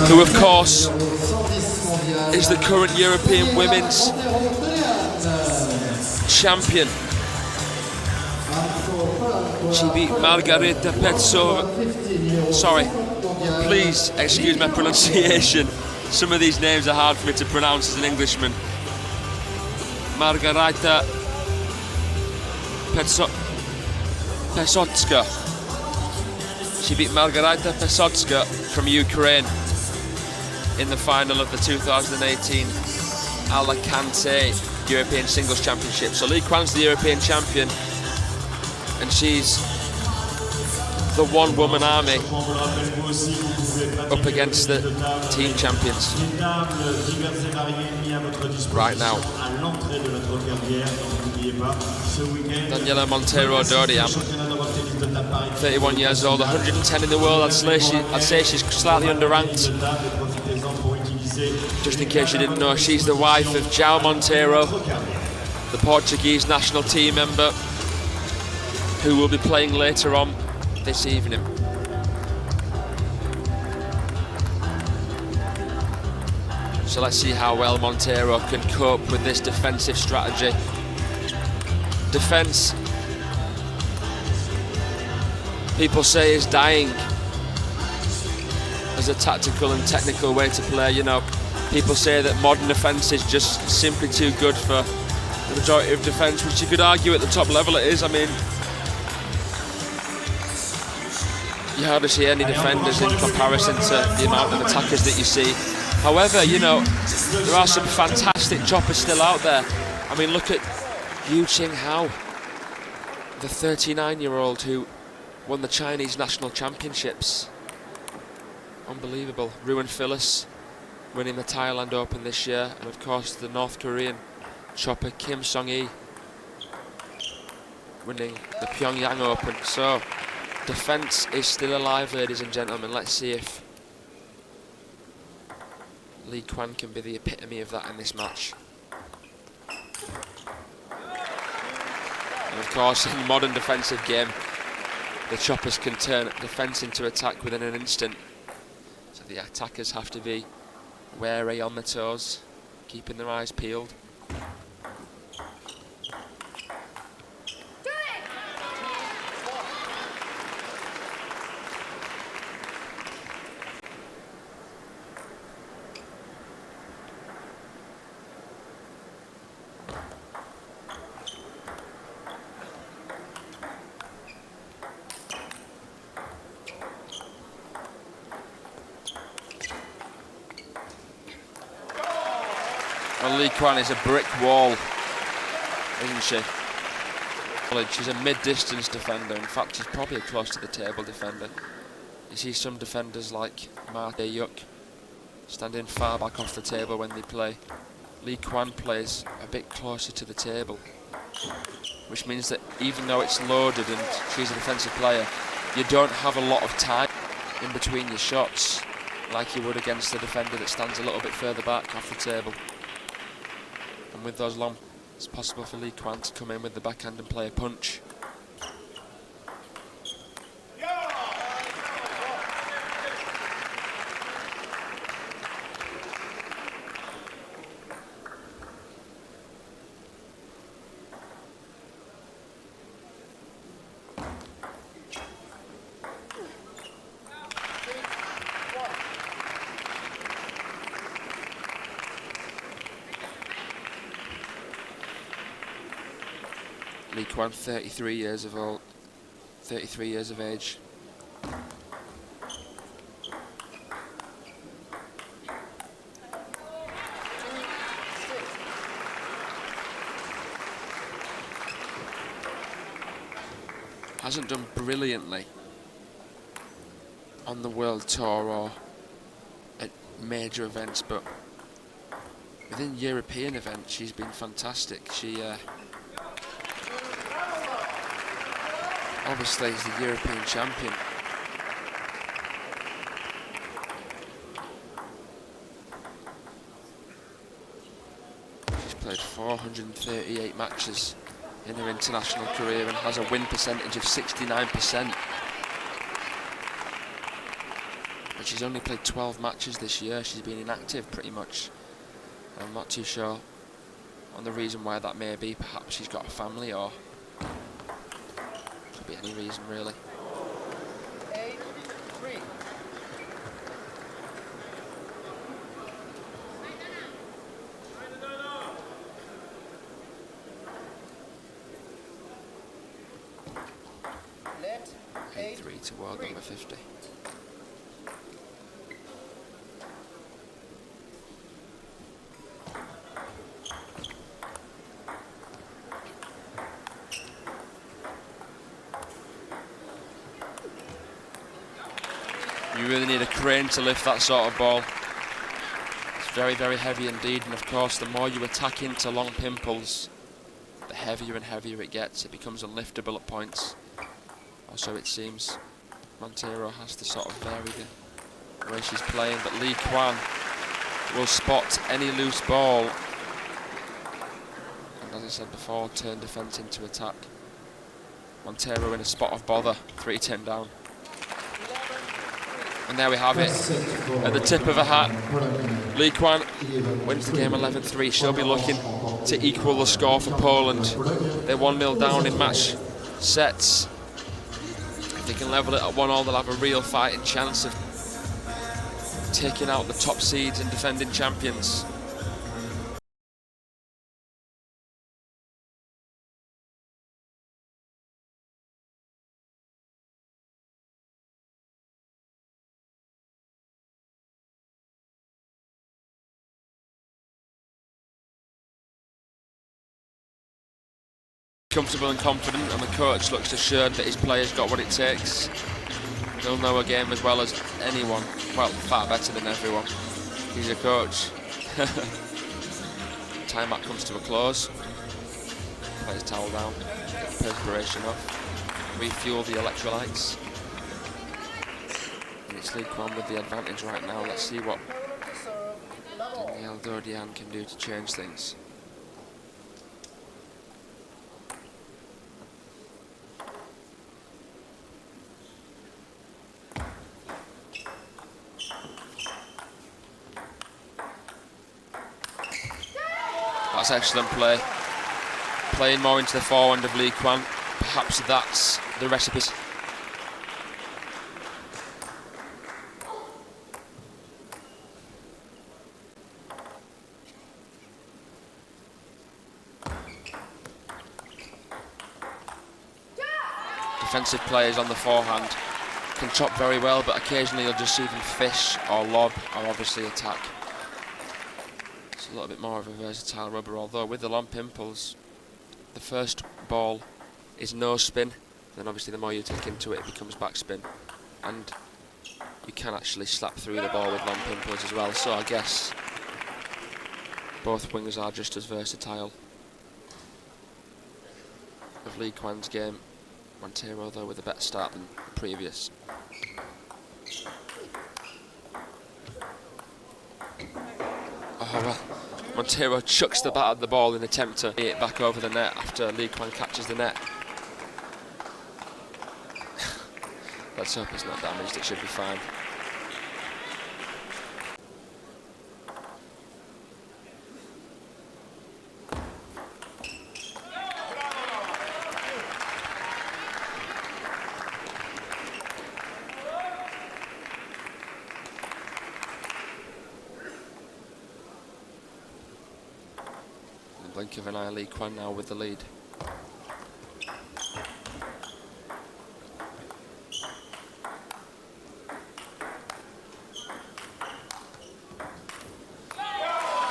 who of course is the current European Women's Champion. She beat Margarita Petrova. Sorry, please excuse my pronunciation. Some of these names are hard for me to pronounce as an Englishman. Margarita Pesotska. She beat Margarita Pesotska from Ukraine in the final of the 2018 Alicante European Singles Championship. So Li Quan's the European champion, and she's the one-woman army up against the team champions right now. Daniela Monteiro Dodean, 31 years old, 110 in the world. I'd say she's slightly underranked. Just in case you didn't know, she's the wife of João Monteiro, the Portuguese national team member, who will be playing later on this evening. So let's see how well Monteiro can cope with this defensive strategy. Defense, people say, is dying as a tactical and technical way to play. You know, people say that modern defense is just simply too good for the majority of defense, which you could argue at the top level it is. I mean, you hardly see any defenders in comparison to the amount of attackers that you see. However, you know, there are some fantastic choppers still out there. I mean, look at Yu Qinghao, the 39-year-old who won the Chinese national championships. Unbelievable. Ruan Phyllis winning the Thailand Open this year, and of course the North Korean chopper Kim Song-hee winning the Pyongyang Open. So defense is still alive, ladies and gentlemen. Let's see if Li Quan can be the epitome of that in this match. And of course, in modern defensive game, the choppers can turn defense into attack within an instant. So the attackers have to be wary on the toes, keeping their eyes peeled. Well, Li Quan is a brick wall, isn't she? She's a mid-distance defender. In fact, she's probably a close to the table defender. You see some defenders like Marte Yuk standing far back off the table when they play. Li Quan plays a bit closer to the table, which means that even though it's loaded and she's a defensive player, you don't have a lot of time in between your shots like you would against the defender that stands a little bit further back off the table. And with those long, it's possible for Li Quan to come in with the backhand and play a punch. Li Quan, 33 years of age. Hasn't done brilliantly on the World Tour or at major events, but within European events she's been fantastic. She obviously is the European champion. She's played 438 matches in her international career and has a win percentage of 69%. But she's only played 12 matches this year. She's been inactive pretty much. I'm not too sure on the reason why that may be. Perhaps she's got a family, or could be any reason really. 8-3. Net 8-3 to world number 50. You really need a crane to lift that sort of ball. It's very, very heavy indeed, and of course the more you attack into long pimples, the heavier and heavier it gets. It becomes unliftable at points, or so it seems. Monteiro has to sort of vary the way she's playing, but Qian will spot any loose ball, and as I said before, turn defence into attack. Monteiro in a spot of bother, 3-10 down. And there we have it, at the tip of a hat. Qian wins the game 11-3. She'll be looking to equal the score for Poland. They're 1-0 down in match sets. If they can level it at 1-1, they'll have a real fighting chance of taking out the top seeds and defending champions. Comfortable and confident, and the coach looks assured that his players got what it takes. He'll know a game as well as anyone, well, far better than everyone. He's a coach. Timeout comes to a close. Players towel down, get perspiration off, refuel the electrolytes. And it's Qian with the advantage right now. Let's see what Daniela Dodean can do to change things. That's excellent play. Playing more into the forehand of Qian. Perhaps that's the recipe. Defensive players on the forehand can chop very well, but occasionally you'll just see them fish or lob or obviously attack. A little bit more of a versatile rubber, although with the long pimples, the first ball is no spin, then obviously the more you take into it, it becomes backspin, and you can actually slap through the ball with long pimples as well, so I guess both wingers are just as versatile. Of Qian's game, Monteiro though with a better start than the previous. Oh well. Monteiro chucks the bat at the ball in an attempt to hit it back over the net after Qian catches the net. Let's hope it's not damaged, it should be fine. Blink of an eye, Qian now with the lead.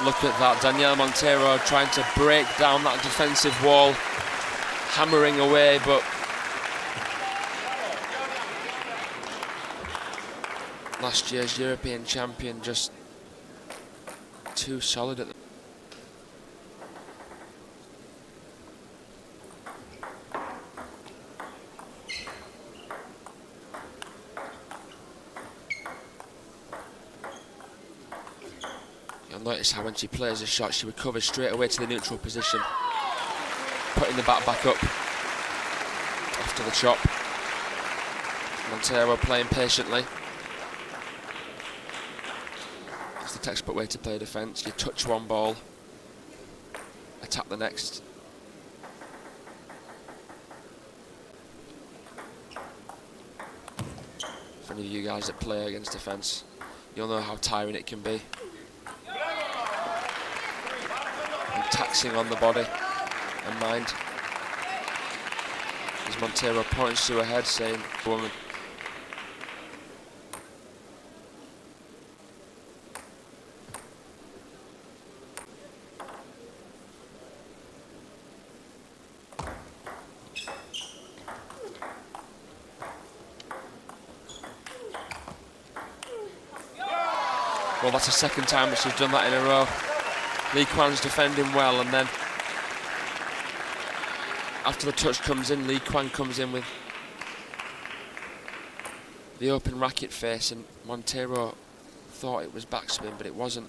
Look at that, Daniela Monteiro trying to break down that defensive wall, hammering away, but last year's European champion just too solid at the Notice how when she plays a shot, she recovers straight away to the neutral position, putting the bat back up after the chop. Monteiro playing patiently. the textbook way to play defence. You touch one ball, attack the next. For any of you guys that play against defence, you'll know how tiring it can be. And taxing on the body and mind. As Monteiro points to her head saying, "Woman." Well, that's the second time that she's done that in a row. Qian's defending well, and then after the touch comes in, Qian comes in with the open racket face, and Monteiro thought it was backspin, but it wasn't.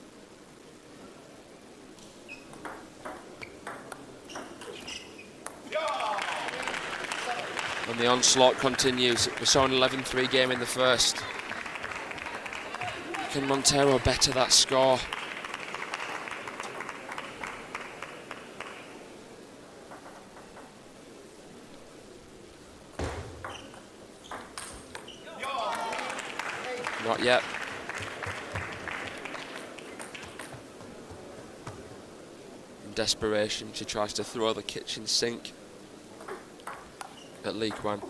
And the onslaught continues. We saw an 11-3 game in the first. Can Monteiro better that score? Not yet. In desperation, she tries to throw the kitchen sink at Qian.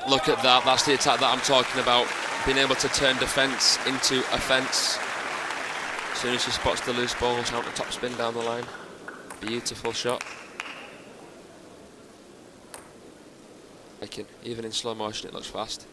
Look at that, that's the attack that I'm talking about. Being able to turn defence into offence. As soon as she spots the loose ball, she'll have to topspin down the line. Beautiful shot. Even in slow motion, it looks fast.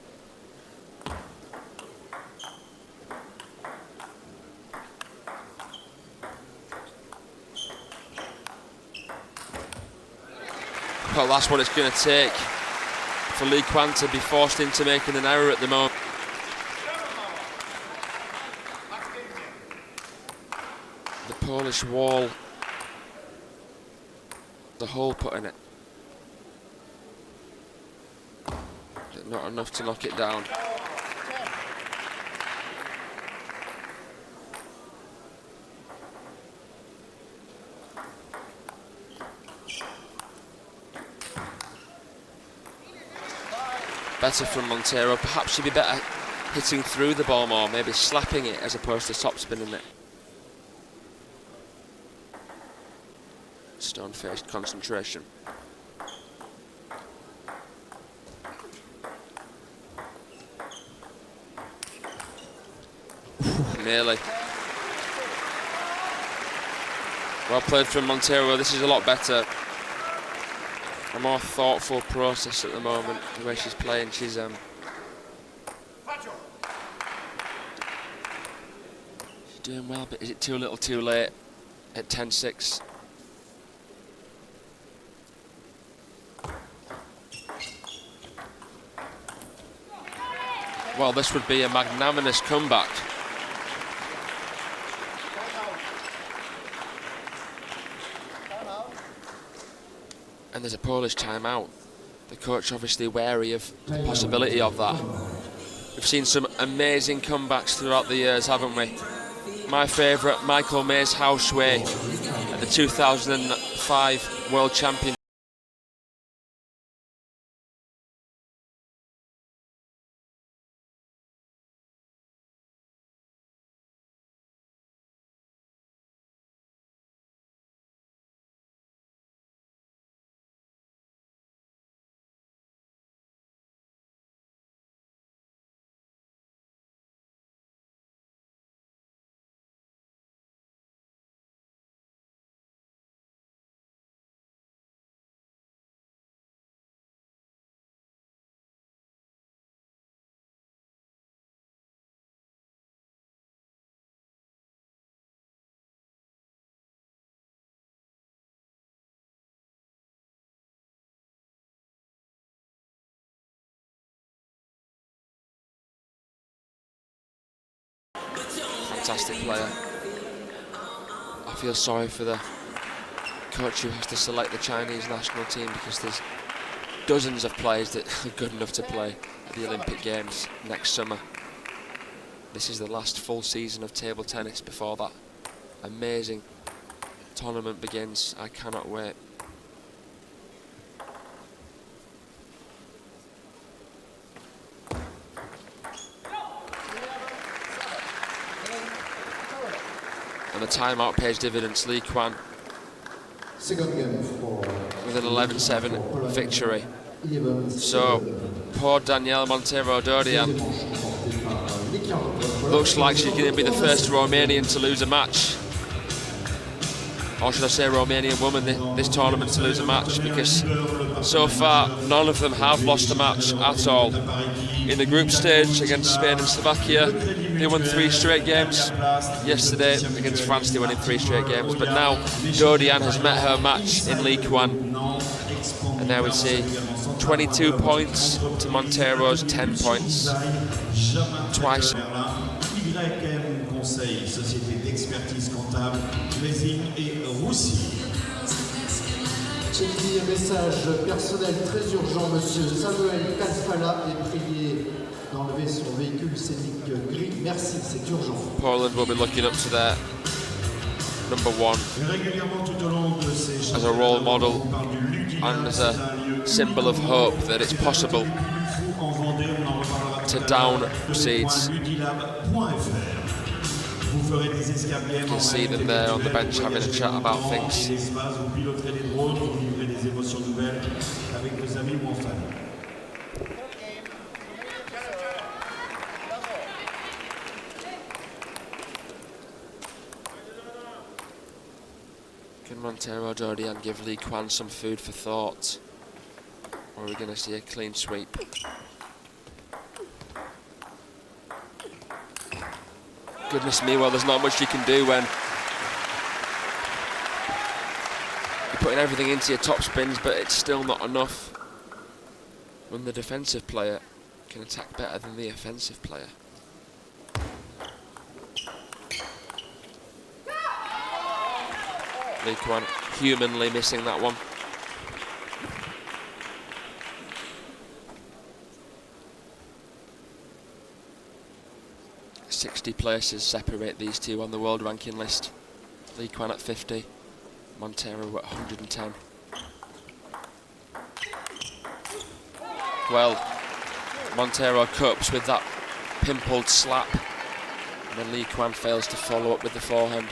Well, that's what it's going to take for Qian to be forced into making an error at the moment. The Polish wall, the hole put in it, but not enough to knock it down. Better from Monteiro. Perhaps she'd be better hitting through the ball more, maybe slapping it as opposed to top spinning it. Stone-faced concentration. Nearly. Well played from Monteiro. This is a lot better. A more thoughtful process at the moment, the way she's playing. She's doing well, but is it too little too late at 10-6? Well, this would be a magnanimous comeback. And there's a Polish timeout. The coach obviously wary of the possibility of that. We've seen some amazing comebacks throughout the years, haven't we? My favourite, Michael May's house way at the 2005 World Championship. Fantastic player. I feel sorry for the coach who has to select the Chinese national team because there's dozens of players that are good enough to play at the Olympic Games next summer. This is the last full season of table tennis before that amazing tournament begins. I cannot wait. And the timeout pays dividends. Li Qian with an 11-7 victory. So, poor Daniela Monteiro Dodean looks like she's going to be the first Romanian to lose a match. Or should I say Romanian woman this tournament to lose a match, because so far none of them have lost a match at all. In the group stage against Spain and Slovakia, they won 3 straight games. Yesterday against France they won in 3 straight games, but now Dodean has met her match in Li Qian. And now we see 22 points to Monteiro's 10 points. Twice. J'ai dit un message personnel très urgent, monsieur Samuel Kalfala est prié d'enlever son véhicule scénique gris. Merci, c'est urgent. Poland will be looking up to their number 1 as a role model and as a symbol of hope that it's possible to down seeds. You can see them there on the bench having a chat about things. Can Monteiro Dodean give Li Qian some food for thought? Or are we going to see a clean sweep? Goodness me, well, there's not much you can do when you're putting everything into your top spins, but it's still not enough when the defensive player can attack better than the offensive player. Li Qian humanly missing that one. .60 places separate these two on the world ranking list. Li Qian at 50, Monteiro at 110. Well, Monteiro copes with that pimpled slap, and then Li Qian fails to follow up with the forehand.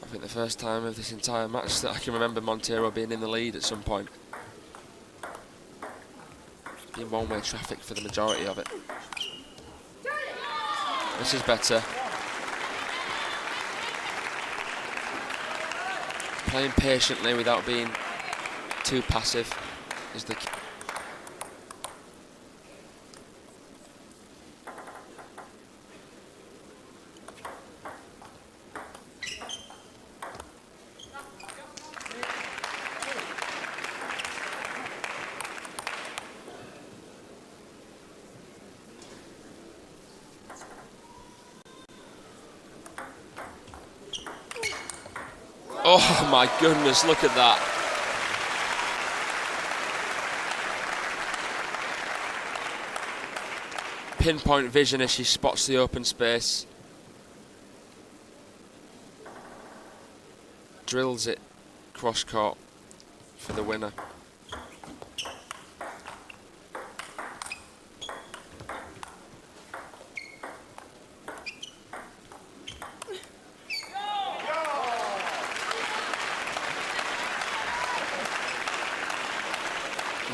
I think the first time of this entire match that I can remember Monteiro being in the lead at some point. Been one-way traffic for the majority of it. This is better. Playing patiently without being too passive is the key. Oh my goodness, look at that. Pinpoint vision as she spots the open space. Drills it cross court for the winner.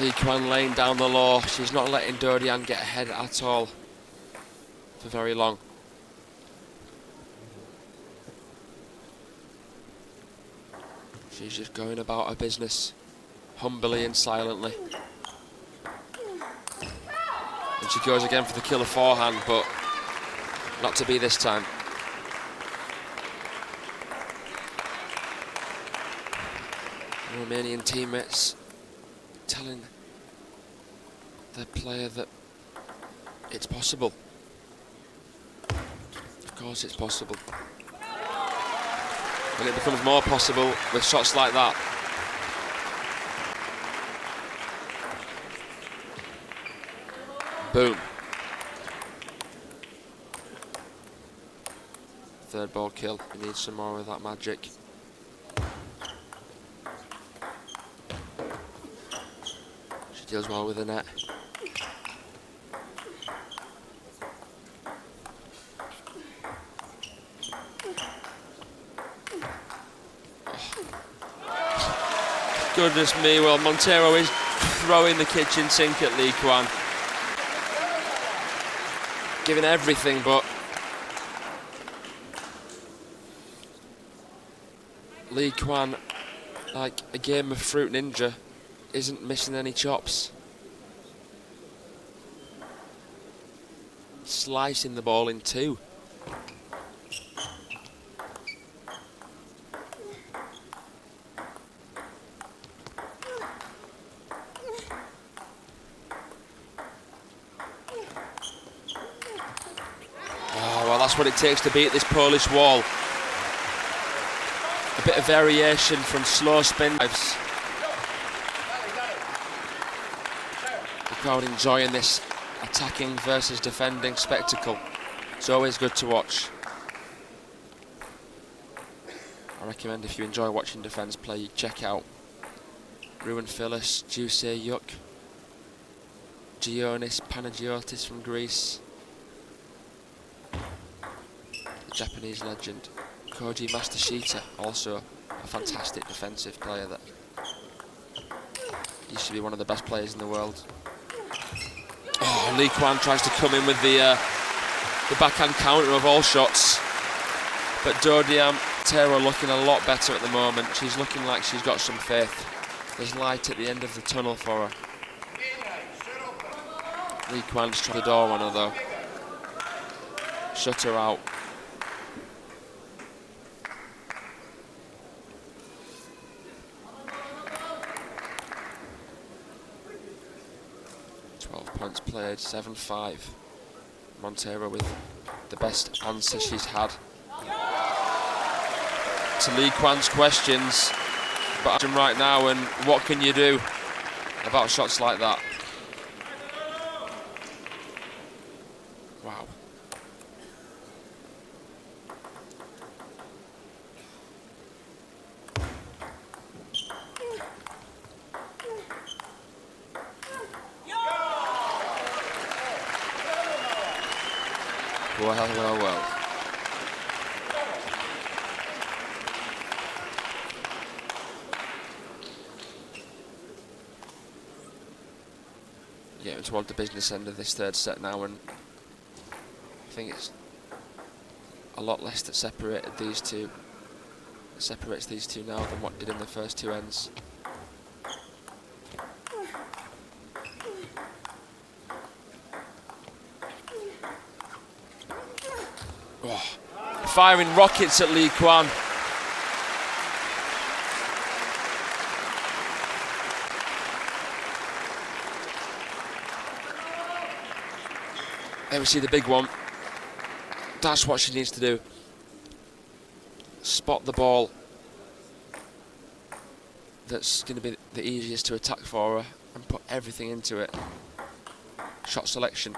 Li Qian laying down the law. She's not letting Dodean get ahead at all for very long. She's just going about her business humbly and silently. And she goes again for the killer forehand, but not to be this time. Romanian teammates telling the player that it's possible. Of course it's possible. And it becomes more possible with shots like that. Boom. Third ball kill. We need some more of that magic. She deals well with the net. Goodness me, well, Monteiro is throwing the kitchen sink at Qian. Giving everything, but Qian, like a game of Fruit Ninja, isn't missing any chops. Slicing the ball in two. That's what it takes to beat this Polish wall. A bit of variation from slow spin dives. The crowd enjoying this attacking versus defending spectacle. It's always good to watch. I recommend if you enjoy watching defence play, check out ROU and Phyllis, Jusei Yuk, Gionis Panagiotis from Greece, Japanese legend Koji Matsushita, also a fantastic defensive player that used to be one of the best players in the world. Oh, Qian tries to come in with the backhand counter of all shots, but Dodean Monteiro looking a lot better at the moment. She's looking like she's got some faith. There's light at the end of the tunnel for her. Qian's tried the door on her though. Shut her out. Points played, 7-5. Monteiro with the best answer she's had to Qian's questions. But right now, and what can you do about shots like that? Wow. Well. Yeah, toward the business end of this third set now, and I think it's a lot less that separates these two now than what did in the first two ends. Firing rockets at Qian. There we see the big one. That's what she needs to do. Spot the ball that's going to be the easiest to attack for her and put everything into it. Shot selection.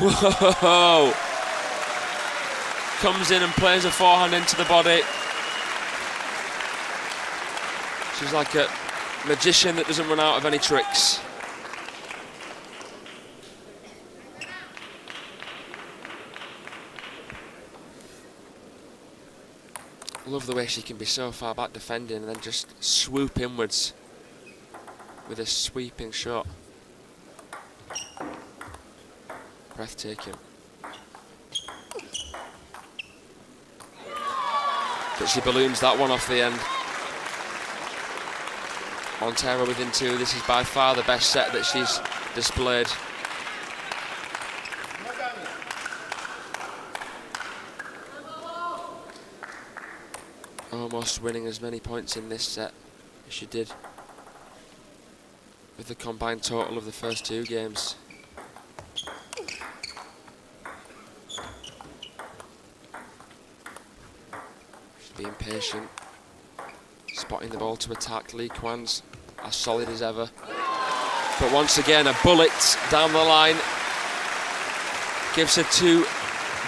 Whoa! Comes in and plays a forehand into the body. She's like a magician that doesn't run out of any tricks. I love the way she can be so far back defending and then just swoop inwards with a sweeping shot. Breathtaking. But she balloons that one off the end. Monteiro within two. This is by far the best set that she's displayed. Oh almost winning as many points in this set as she did with the combined total of the first two games. She's being patient, spotting the ball to attack. Li Qian's as solid as ever. But once again, a bullet down the line gives her 2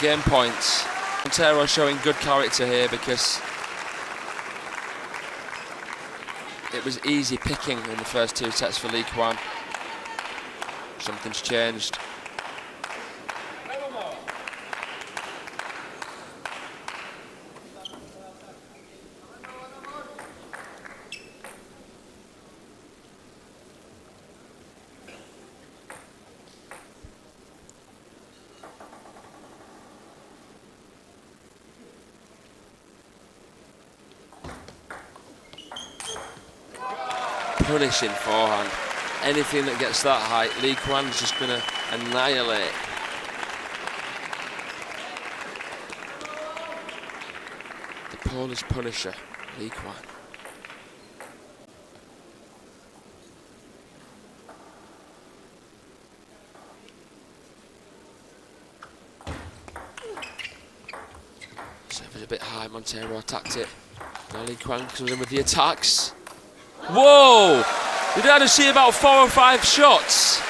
game points. Monteiro showing good character here because it was easy picking in the first 2 sets for Li Qian. Something's changed. Punishing forehand. Anything that gets that height, Li Qian's just going to annihilate. The Polish punisher, Li Qian. Serve is a bit high, Monteiro attacked it. Now Li Qian comes in with the attacks. Whoa! We've had to see about 4 or 5 shots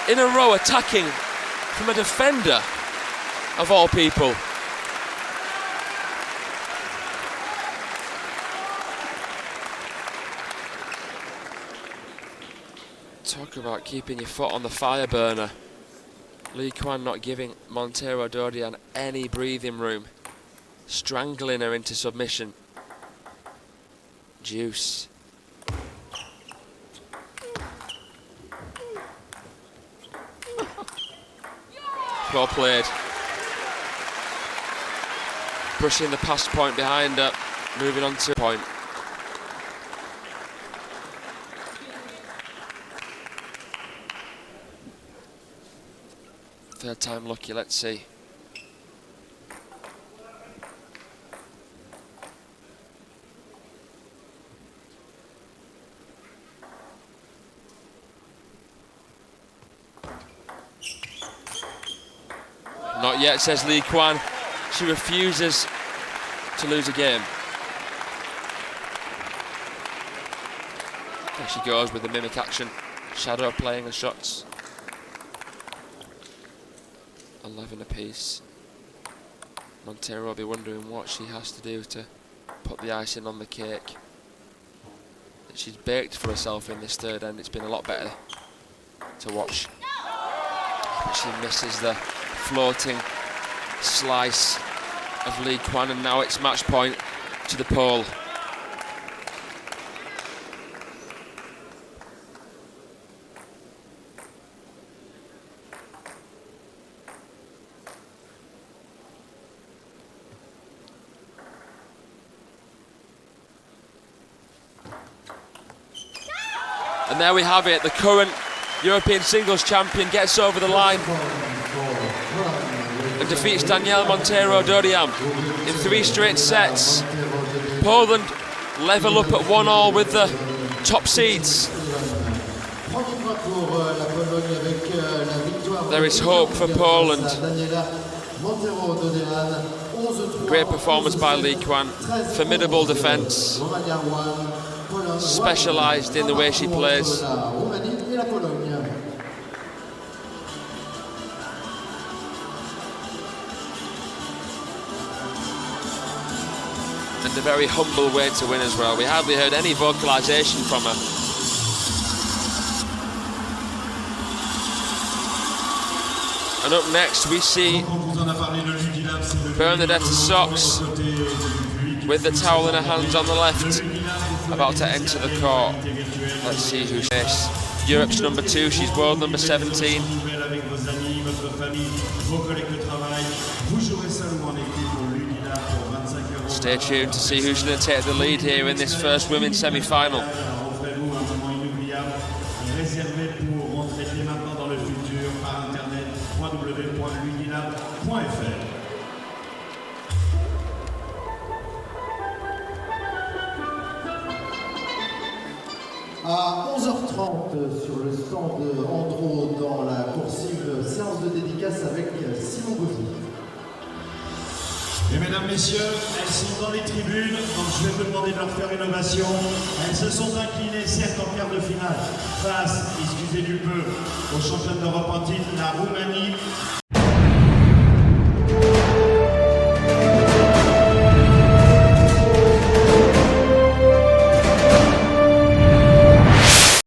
in a row attacking from a defender, of all people. Talk about keeping your foot on the fire burner. Li Qian not giving Monteiro Dodean any breathing room, strangling her into submission. Juice. Well played. Pushing the pass point behind her, moving on to point. Third time lucky, let's see. Not yet, says Li Qian. She refuses to lose a game. There she goes with the mimic action. Shadow playing the shots. 11 apiece. Monteiro will be wondering what she has to do to put the icing on the cake that she's baked for herself in this third end. It's been a lot better to watch. But she misses the floating slice of Li Qian, and now it's match point to the pole. And there we have it, the current European singles champion gets over the line and defeats Daniela Monteiro Dodean in 3 straight sets. Poland level up at 1-1 with the top seeds. There is hope for Poland. Great performance by Li Qian, formidable defence, specialised in the way she plays. And a very humble way to win as well. We hardly heard any vocalisation from her. And up next we see Bernadette Socks with the towel in her hands on the left, about to enter the court. Let's see who she is. Europe's number 2, she's world number 17. Stay tuned to see who's going to take the lead here in this first women's semi-final. 11h30 sur le stand Andro dans la coursive séance de dédicace avec Simon Gauzy. Et mesdames, messieurs, elles sont dans les tribunes, donc je vais vous demander de leur faire une ovation. Elles se sont inclinées, certes en quart de finale, face, excusez du peu, aux championnes d'Europe en titre, la Roumanie.